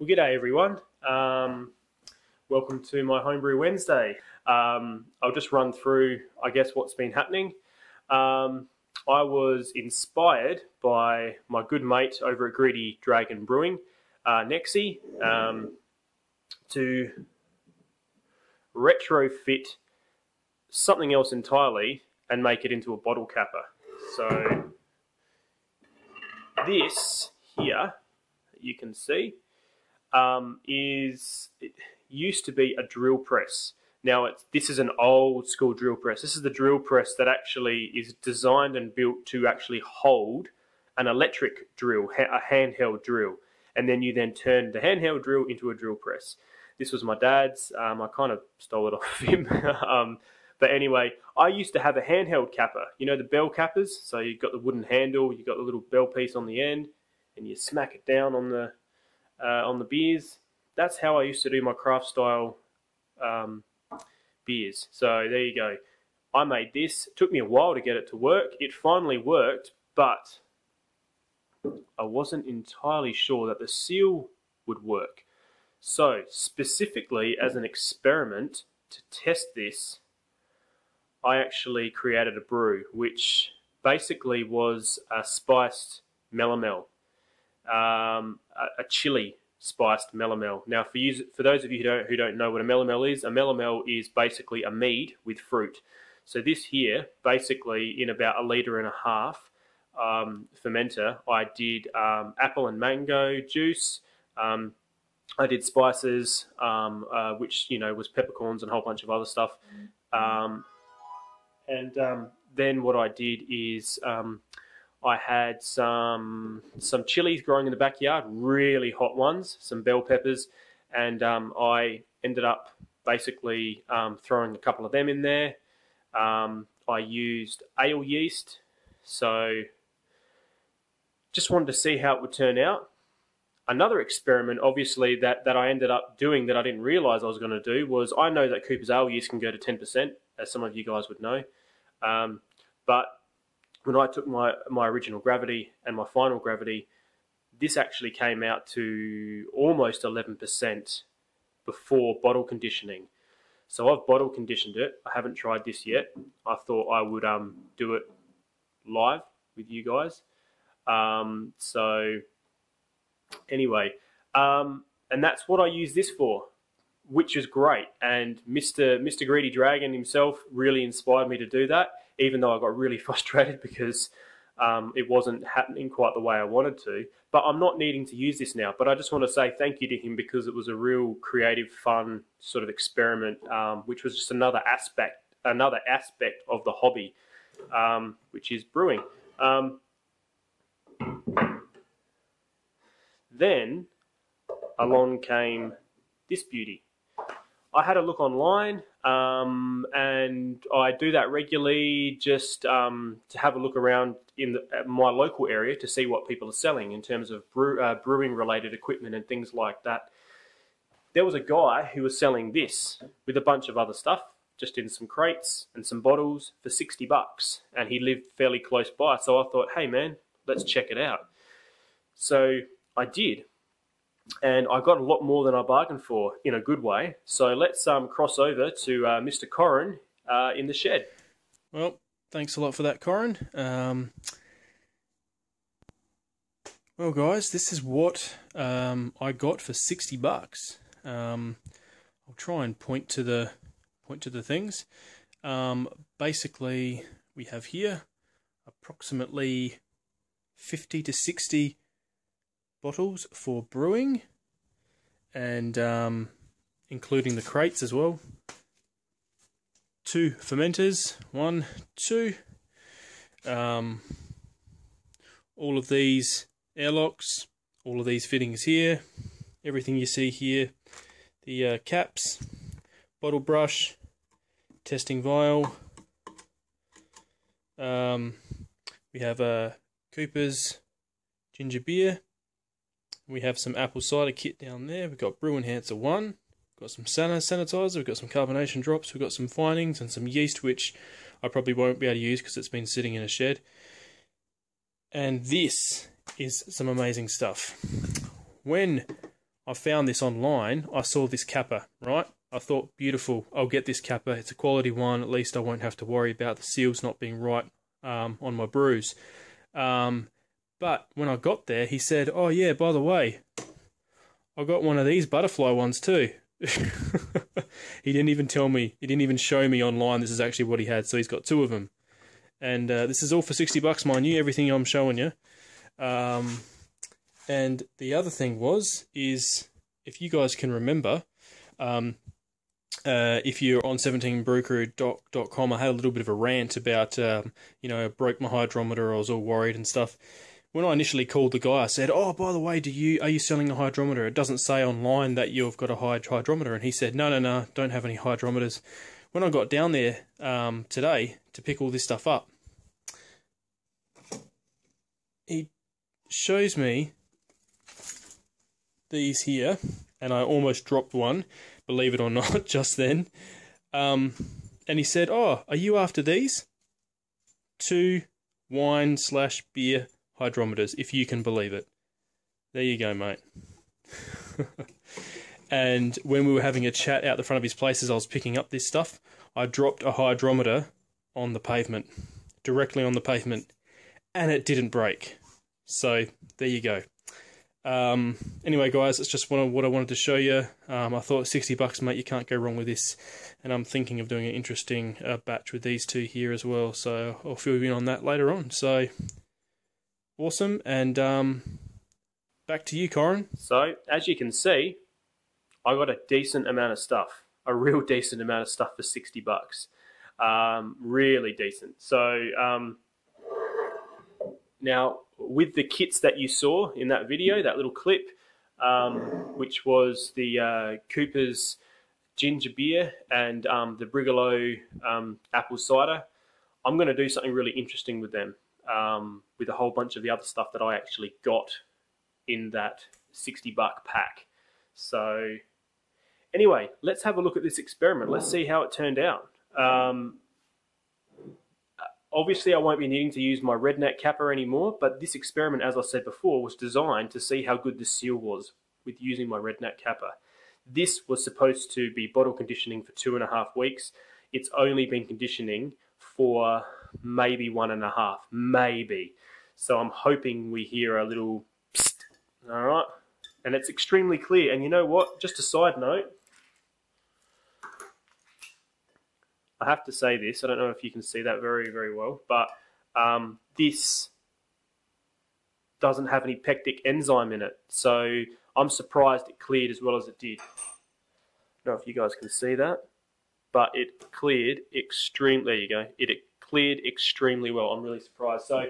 Well, g'day everyone. Welcome to my Homebrew Wednesday. I'll just run through, I guess, what's been happening. I was inspired by my good mate over at Greedy Dragon Brewing, Nexi, to retrofit something else entirely and make it into a bottle capper. So this here, you can see, it used to be a drill press. Now this is an old school drill press. This is the drill press that actually is designed and built to actually hold an electric drill, a handheld drill, and then you then turn the handheld drill into a drill press. This was my dad's. I kind of stole it off of him. But anyway, I used to have a handheld capper. You know the bell cappers? So you've got the wooden handle, you've got the little bell piece on the end, and you smack it down on the beers. That's how I used to do my craft style beers. So there you go. I made this. It took me a while to get it to work. It finally worked, but I wasn't entirely sure that the seal would work. So specifically as an experiment to test this, I actually created a brew, which basically was a spiced melomel, a chili spiced melomel. Now, for those of you who don't know what a melomel is basically a mead with fruit. So this here, basically in about 1.5 litres fermenter, I did apple and mango juice. I did spices, which was peppercorns and a whole bunch of other stuff. Then what I did is I had some chilies growing in the backyard, really hot ones, some bell peppers, and I ended up basically throwing a couple of them in there. I used ale yeast, so just wanted to see how it would turn out. Another experiment, obviously, that I ended up doing that I didn't realise I was going to do was, I know that Cooper's ale yeast can go to 10%, as some of you guys would know. But when I took my original gravity and my final gravity, this actually came out to almost 11% before bottle conditioning. So I've bottle conditioned it. I haven't tried this yet. I thought I would do it live with you guys. So anyway, and that's what I use this for, which is great. And Mr. Greedy Dragon himself really inspired me to do that, even though I got really frustrated because it wasn't happening quite the way I wanted to. But I'm not needing to use this now. But I just want to say thank you to him because it was a real creative, fun sort of experiment, which was just another aspect of the hobby, which is brewing. Then along came this beauty. I had a look online, and I do that regularly just to have a look around in my local area to see what people are selling in terms of brewing-related equipment and things like that. There was a guy who was selling this with a bunch of other stuff, just in some crates and some bottles for 60 bucks, and he lived fairly close by. So I thought, hey man, let's check it out. So I did. And I got a lot more than I bargained for, in a good way. So let's cross over to Mr. Corron in the shed. Well, thanks a lot for that, Corron. Well, guys, this is what I got for 60 bucks. I'll try and point to the things. Basically, we have here approximately 50 to 60 bottles for brewing, and including the crates as well. 2 fermenters, 1, 2. All of these airlocks, all of these fittings here, everything you see here, the caps, bottle brush, testing vial. We have a Cooper's ginger beer. We have some apple cider kit down there. We've got Brew Enhancer 1. We've got some sanitizer. We've got some carbonation drops. We've got some finings and some yeast, which I probably won't be able to use because it's been sitting in a shed. And this is some amazing stuff. When I found this online. I saw this capper, right? I thought, beautiful, I'll get this capper. It's a quality one. At least I won't have to worry about the seals not being right on my brews. But when I got there, he said, oh yeah, by the way, I got one of these butterfly ones too. He didn't even tell me, he didn't even show me online this is actually what he had, so he's got two of them. And this is all for $60, mind you, everything I'm showing you. And the other thing is, if you guys can remember, if you're on 17brewcrew.com, I had a little bit of a rant about, you know, I broke my hydrometer, I was all worried and stuff. When I initially called the guy, I said, oh, by the way, are you selling a hydrometer? It doesn't say online that you've got a hydrometer. And he said, no, don't have any hydrometers. When I got down there today to pick all this stuff up, he shows me these here, and I almost dropped one, believe it or not, just then. And he said, oh, are you after these? 2 wine/beer hydrometers, if you can believe it. There you go, mate. And when we were having a chat out the front of his place as I was picking up this stuff, I dropped a hydrometer on the pavement, directly on the pavement, and it didn't break. So there you go. Anyway, guys, it's just what I wanted to show you. I thought $60, mate, you can't go wrong with this. And I'm thinking of doing an interesting batch with these two here as well. So I'll fill you in on that later on. So awesome. And back to you, Corron. So as you can see, I got a decent amount of stuff, a real decent amount of stuff for $60. Really decent. So now, with the kits that you saw in that video, that little clip, which was the Cooper's ginger beer and the Brigalow apple cider, I'm going to do something really interesting with them, with a whole bunch of the other stuff that I actually got in that $60 pack. So anyway, let's have a look at this experiment. Let's see how it turned out. Obviously, I won't be needing to use my redneck capper anymore, but this experiment, as I said before, was designed to see how good the seal was with using my redneck capper. This was supposed to be bottle conditioning for 2.5 weeks. It's only been conditioning for maybe 1.5, maybe. So I'm hoping we hear a little psst, all right? And it's extremely clear. And you know what? Just a side note, I have to say this, I don't know if you can see that very, very well, but this doesn't have any pectic enzyme in it. So I'm surprised it cleared as well as it did. I don't know if you guys can see that, but it cleared extremely, there you go, it cleared extremely well. I'm really surprised. So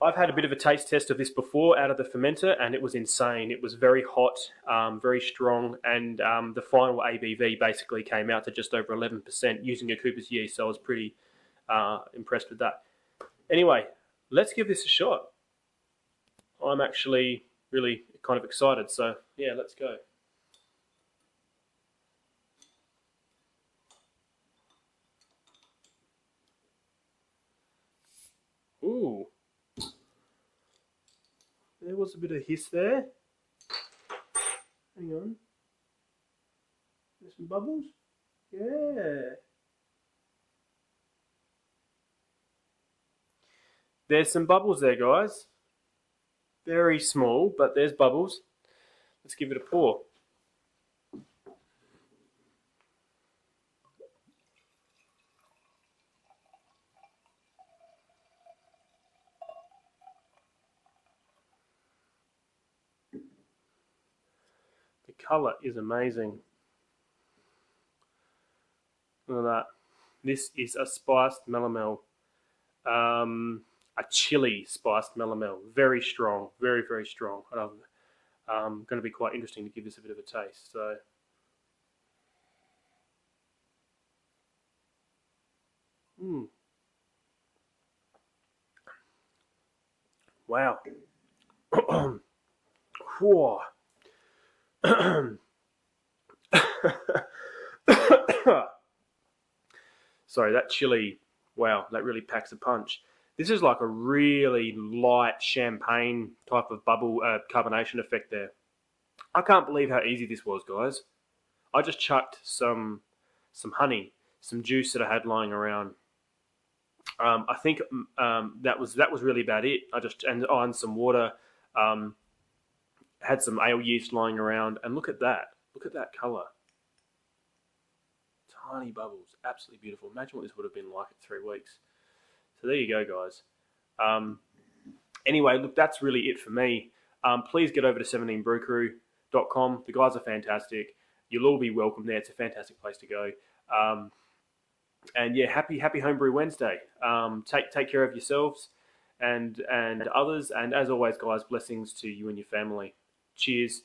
I've had a bit of a taste test of this before out of the fermenter, and it was insane. It was very hot, very strong, and the final ABV basically came out to just over 11% using a Cooper's yeast, so I was pretty impressed with that. Anyway, let's give this a shot. I'm actually really kind of excited, so yeah, let's go. Ooh. There was a bit of hiss there. Hang on. There's some bubbles. Yeah. There's some bubbles there, guys. Very small, but there's bubbles. Let's give it a pour. Colour is amazing. Look at that. This is a spiced melomel. A chili spiced melomel. Very strong. Very, very strong. Going to be quite interesting to give this a bit of a taste. So, wow. Whoa. Sorry, that chili, wow, that really packs a punch. This is like a really light champagne type of bubble carbonation effect there. I can't believe how easy this was, guys. I just chucked some honey, some juice that I had lying around. I think that was really about it. And some water. Had some ale yeast lying around, and look at that. Look at that color. Tiny bubbles, absolutely beautiful. Imagine what this would have been like at 3 weeks. So there you go, guys. Anyway, look, that's really it for me. Please get over to 17brewcrew.com. The guys are fantastic. You'll all be welcome there. It's a fantastic place to go. And yeah, happy Homebrew Wednesday. Take care of yourselves and others. And as always, guys, blessings to you and your family. Cheers.